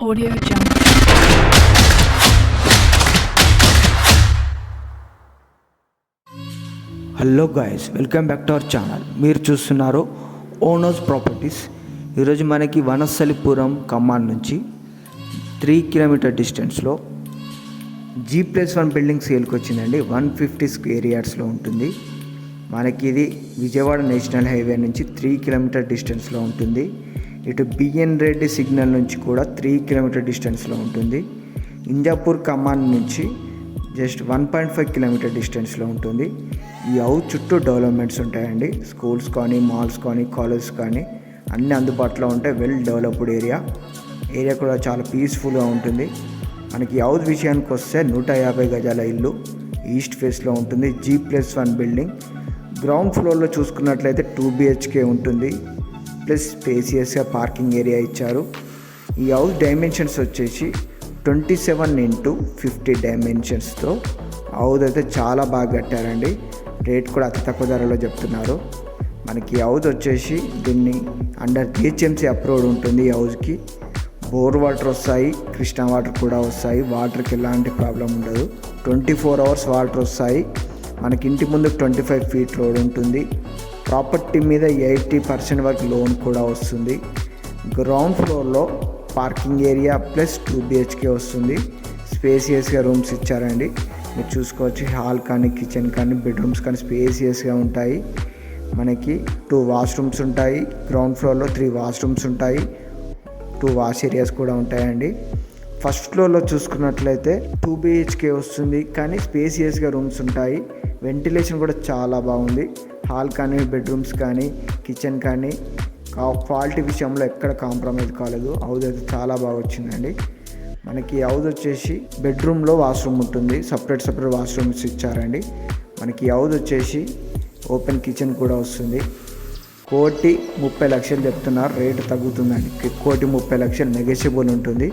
Audio Jungle. Hello guys, welcome back to our channel. మీరు చూస్తున్నారు ఓనోస్ properties. ఈరోజు మనకి వనస్థలిపురం కమాన్ నుంచి 3 కిలోమీటర్ డిస్టెన్స్లో G+1 బిల్డింగ్ సేల్కి వచ్చిందండి. 150 స్క్వేర్ యార్డ్స్లో ఉంటుంది. మనకి ఇది విజయవాడ నేషనల్ హైవే నుంచి 3 కిలోమీటర్ డిస్టెన్స్లో ఉంటుంది. ఇటు బిఎన్ రెడ్డి సిగ్నల్ నుంచి కూడా 3 కిలోమీటర్ డిస్టెన్స్లో ఉంటుంది. ఇంజాపూర్ కమాన్ నుంచి జస్ట్ 1.5 కిలోమీటర్ డిస్టెన్స్లో ఉంటుంది. ఈ హౌస్ చుట్టూ డెవలప్మెంట్స్ ఉంటాయండి. స్కూల్స్ కానీ, మాల్స్ కానీ, కాలేజెస్ కానీ అన్నీ అందుబాటులో ఉంటాయి. వెల్ డెవలప్డ్ ఏరియా కూడా చాలా పీస్ఫుల్గా ఉంటుంది. మనకి ఈ హౌస్ విషయానికి వస్తే 150 గజాల ఇల్లు ఈస్ట్ ఫేస్లో ఉంటుంది. G+1 building. గ్రౌండ్ ఫ్లోర్లో చూసుకున్నట్లయితే 2 BHK ఉంటుంది. ప్లస్ స్పేసియస్గా పార్కింగ్ ఏరియా ఇచ్చారు. ఈ హౌస్ డైమెన్షన్స్ వచ్చేసి 27x50 డైమెన్షన్స్తో హౌస్ అయితే చాలా బాగా కట్టారండి. రేట్ కూడా అతి తక్కువ ధరలో చెప్తున్నారు. మనకి హౌస్ వచ్చేసి దీన్ని అండర్ GHMC అప్రూవ్డ్ ఉంటుంది. ఈ హౌస్కి బోర్ వాటర్ వస్తాయి, కృష్ణా వాటర్ కూడా వస్తాయి. వాటర్కి ఎలాంటి ప్రాబ్లం ఉండదు. 24 అవర్స్ వాటర్ వస్తాయి. మనకి ఇంటి ముందు 25 ఫీట్ రోడ్ ఉంటుంది. ప్రాపర్టీ మీద 80% వరకు లోన్ కూడా వస్తుంది. గ్రౌండ్ ఫ్లోర్లో పార్కింగ్ ఏరియా ప్లస్ 2 BHK వస్తుంది. స్పేసియస్గా రూమ్స్ ఇచ్చారండి. మీరు చూసుకోవచ్చు. హాల్ కానీ, కిచెన్ కానీ, బెడ్రూమ్స్ కానీ స్పేసియస్గా ఉంటాయి. మనకి 2 వాష్రూమ్స్ ఉంటాయి. గ్రౌండ్ ఫ్లోర్లో 3 వాష్రూమ్స్ ఉంటాయి. 2 వాష్ ఏరియాస్ కూడా ఉంటాయండి. ఫస్ట్ ఫ్లోర్లో చూసుకున్నట్లయితే 2 BHK వస్తుంది, కానీ స్పేసియస్గా రూమ్స్ ఉంటాయి. వెంటిలేషన్ కూడా చాలా బాగుంది. హాల్ కానీ, బెడ్రూమ్స్ కానీ, కిచెన్ కానీ క్వాలిటీ విషయంలో ఎక్కడ కాంప్రమైజ్ కాలేదు. హౌస్ అయితే చాలా బాగా వచ్చిందండి. మనకి హౌస్ వచ్చేసి బెడ్రూమ్లో వాష్రూమ్ ఉంటుంది. సపరేట్ వాష్రూమ్స్ ఇచ్చారండి. మనకి హౌస్ వచ్చేసి ఓపెన్ కిచెన్ కూడా వస్తుంది. 1,30,00,000 చెప్తున్నారు. రేటు తగ్గుతుందండి. 1,30,00,000 నెగోషియబుల్ ఉంటుంది.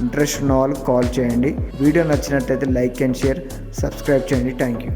ఇంట్రెస్ట్ ఉన్న వాళ్ళు కాల్ చేయండి. వీడియో నచ్చినట్లయితే లైక్ అండ్ షేర్, సబ్స్క్రైబ్ చేయండి. Thank you.